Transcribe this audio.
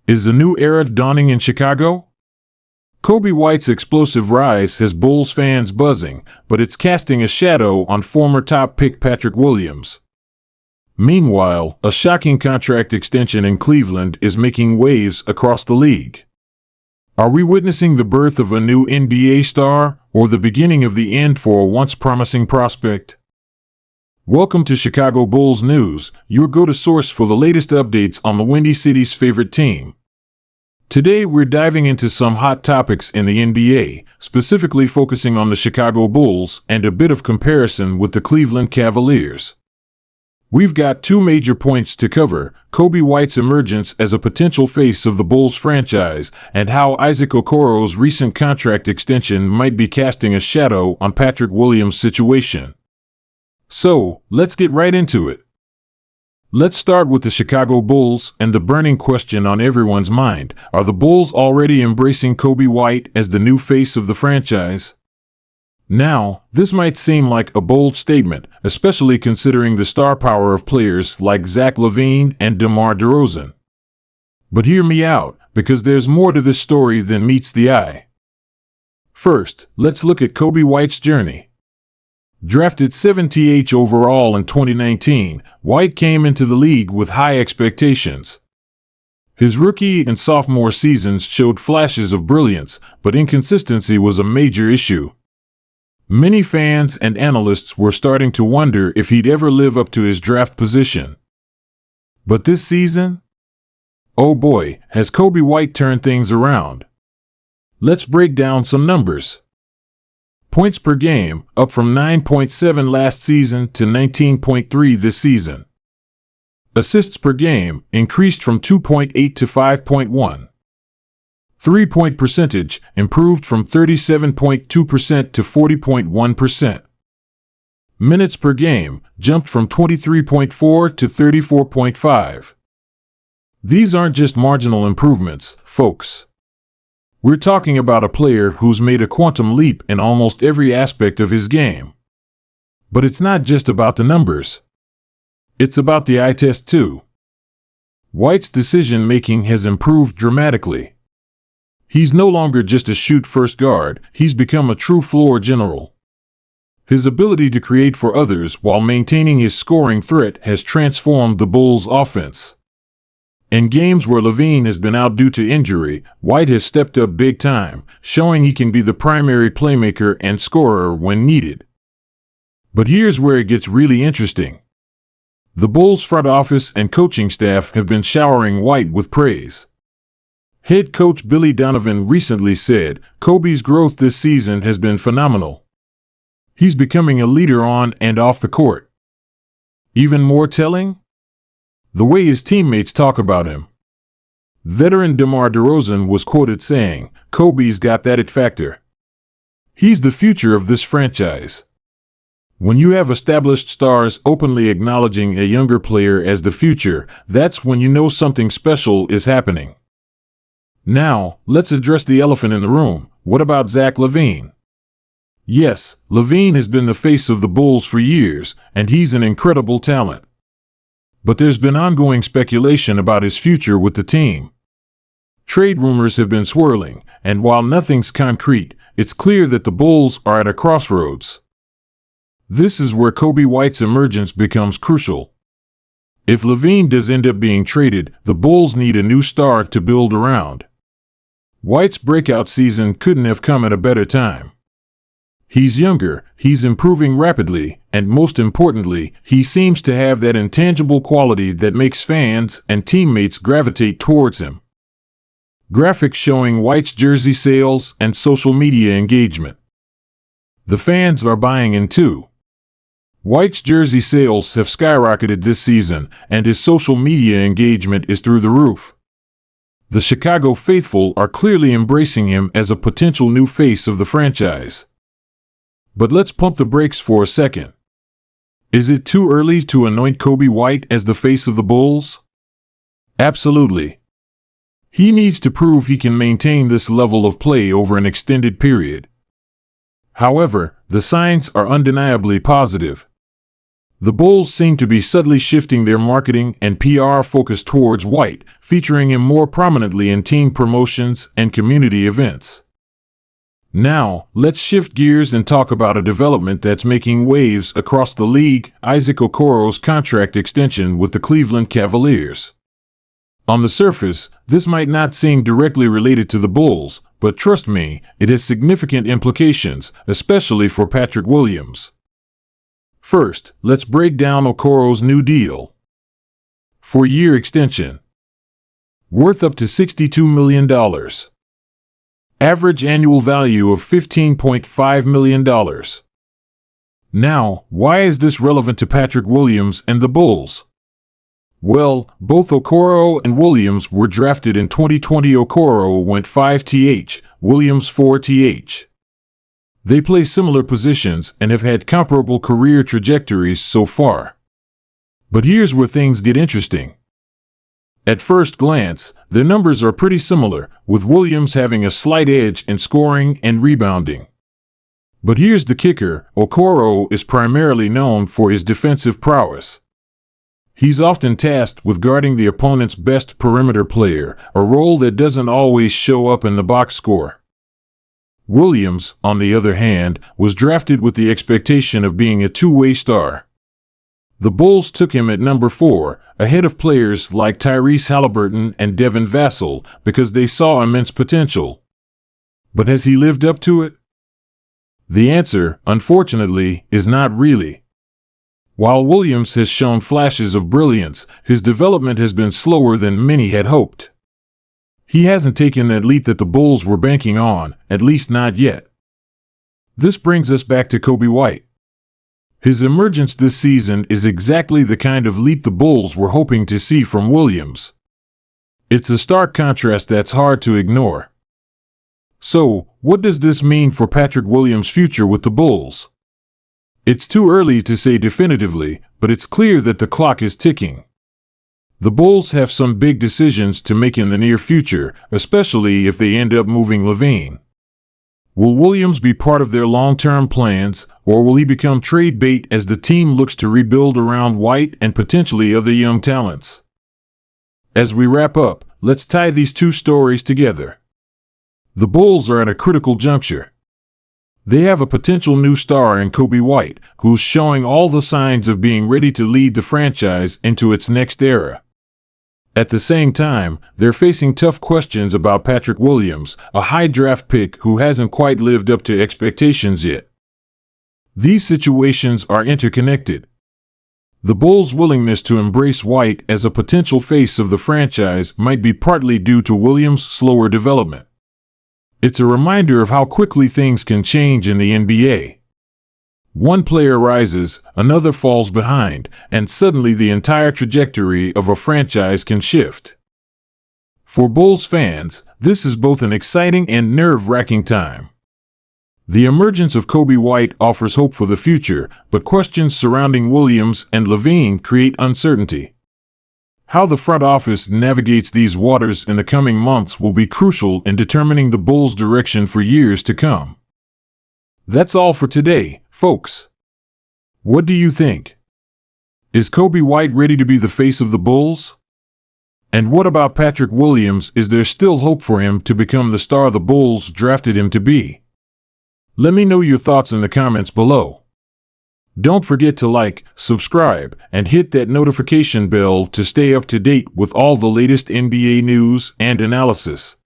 Is the new era dawning in Chicago? Coby White's explosive rise has Bulls fans buzzing, but it's casting a shadow on former top pick Patrick Williams. Meanwhile, a shocking contract extension in Cleveland is making waves across the league. Are we witnessing the birth of a new NBA star, or the beginning of the end for a once promising prospect? Welcome to Chicago Bulls News, your go-to source for the latest updates on the Windy City's favorite team. Today we're diving into some hot topics in the NBA, specifically focusing on the Chicago Bulls and a bit of comparison with the Cleveland Cavaliers. We've got two major points to cover: Coby White's emergence as a potential face of the Bulls franchise, and how Isaac Okoro's recent contract extension might be casting a shadow on Patrick Williams' situation. So, let's get right into it. Let's start with the Chicago Bulls and the burning question on everyone's mind: are the Bulls already embracing Coby White as the new face of the franchise? Now, this might seem like a bold statement, especially considering the star power of players like Zach LaVine and DeMar DeRozan. But hear me out, because there's more to this story than meets the eye. First, let's look at Coby White's journey. Drafted 7th overall in 2019, White came into the league with high expectations. His rookie and sophomore seasons showed flashes of brilliance, but inconsistency was a major issue. Many fans and analysts were starting to wonder if he'd ever live up to his draft position. But this season? Oh boy, has Coby White turned things around. Let's break down some numbers. Points per game, up from 9.7 last season to 19.3 this season. Assists per game, increased from 2.8 to 5.1. 3-point percentage, improved from 37.2% to 40.1%. Minutes per game, jumped from 23.4 to 34.5. These aren't just marginal improvements, folks. We're talking about a player who's made a quantum leap in almost every aspect of his game. But it's not just about the numbers. It's about the eye test too. White's decision-making has improved dramatically. He's no longer just a shoot-first guard, he's become a true floor general. His ability to create for others while maintaining his scoring threat has transformed the Bulls' offense. In games where LaVine has been out due to injury, White has stepped up big time, showing he can be the primary playmaker and scorer when needed. But here's where it gets really interesting. The Bulls' front office and coaching staff have been showering White with praise. Head coach Billy Donovan recently said, "Coby's growth this season has been phenomenal. He's becoming a leader on and off the court." Even more telling? The way his teammates talk about him. Veteran DeMar DeRozan was quoted saying, "Coby's got that it factor. He's the future of this franchise." When you have established stars openly acknowledging a younger player as the future, that's when you know something special is happening. Now, let's address the elephant in the room. What about Zach LaVine? Yes, LaVine has been the face of the Bulls for years, and he's an incredible talent. But there's been ongoing speculation about his future with the team. Trade rumors have been swirling, and while nothing's concrete, it's clear that the Bulls are at a crossroads. This is where Coby White's emergence becomes crucial. If LaVine does end up being traded, the Bulls need a new star to build around. White's breakout season couldn't have come at a better time. He's younger, he's improving rapidly, and most importantly, he seems to have that intangible quality that makes fans and teammates gravitate towards him. Graphics showing White's jersey sales and social media engagement. The fans are buying in too. White's jersey sales have skyrocketed this season, and his social media engagement is through the roof. The Chicago faithful are clearly embracing him as a potential new face of the franchise. But let's pump the brakes for a second. Is it too early to anoint Coby White as the face of the Bulls? Absolutely. He needs to prove he can maintain this level of play over an extended period. However, the signs are undeniably positive. The Bulls seem to be subtly shifting their marketing and PR focus towards White, featuring him more prominently in team promotions and community events. Now, let's shift gears and talk about a development that's making waves across the league: Isaac Okoro's contract extension with the Cleveland Cavaliers. On the surface, this might not seem directly related to the Bulls, but trust me, it has significant implications, especially for Patrick Williams. First, let's break down Okoro's new deal. 4-year extension. Worth up to $62 million. Average annual value of $15.5 million. Now, why is this relevant to Patrick Williams and the Bulls? Well, both Okoro and Williams were drafted in 2020. Okoro went 5th, Williams 4th. They play similar positions and have had comparable career trajectories so far. But here's where things get interesting. At first glance, their numbers are pretty similar, with Williams having a slight edge in scoring and rebounding. But here's the kicker: Okoro is primarily known for his defensive prowess. He's often tasked with guarding the opponent's best perimeter player, a role that doesn't always show up in the box score. Williams, on the other hand, was drafted with the expectation of being a two-way star. The Bulls took him at number 4, ahead of players like Tyrese Halliburton and Devin Vassell, because they saw immense potential. But has he lived up to it? The answer, unfortunately, is not really. While Williams has shown flashes of brilliance, his development has been slower than many had hoped. He hasn't taken that leap that the Bulls were banking on, at least not yet. This brings us back to Coby White. His emergence this season is exactly the kind of leap the Bulls were hoping to see from Williams. It's a stark contrast that's hard to ignore. So, what does this mean for Patrick Williams' future with the Bulls? It's too early to say definitively, but it's clear that the clock is ticking. The Bulls have some big decisions to make in the near future, especially if they end up moving LaVine. Will Williams be part of their long-term plans, or will he become trade bait as the team looks to rebuild around White and potentially other young talents? As we wrap up, let's tie these two stories together. The Bulls are at a critical juncture. They have a potential new star in Coby White, who's showing all the signs of being ready to lead the franchise into its next era. At the same time, they're facing tough questions about Patrick Williams, a high draft pick who hasn't quite lived up to expectations yet. These situations are interconnected. The Bulls' willingness to embrace White as a potential face of the franchise might be partly due to Williams' slower development. It's a reminder of how quickly things can change in the NBA. One player rises, another falls behind, and suddenly the entire trajectory of a franchise can shift. For Bulls fans, this is both an exciting and nerve-wracking time. The emergence of Coby White offers hope for the future, but questions surrounding Williams and LaVine create uncertainty. How the front office navigates these waters in the coming months will be crucial in determining the Bulls' direction for years to come. That's all for today, folks. What do you think? Is Coby White ready to be the face of the Bulls? And what about Patrick Williams? Is there still hope for him to become the star the Bulls drafted him to be? Let me know your thoughts in the comments below. Don't forget to like, subscribe, and hit that notification bell to stay up to date with all the latest NBA news and analysis.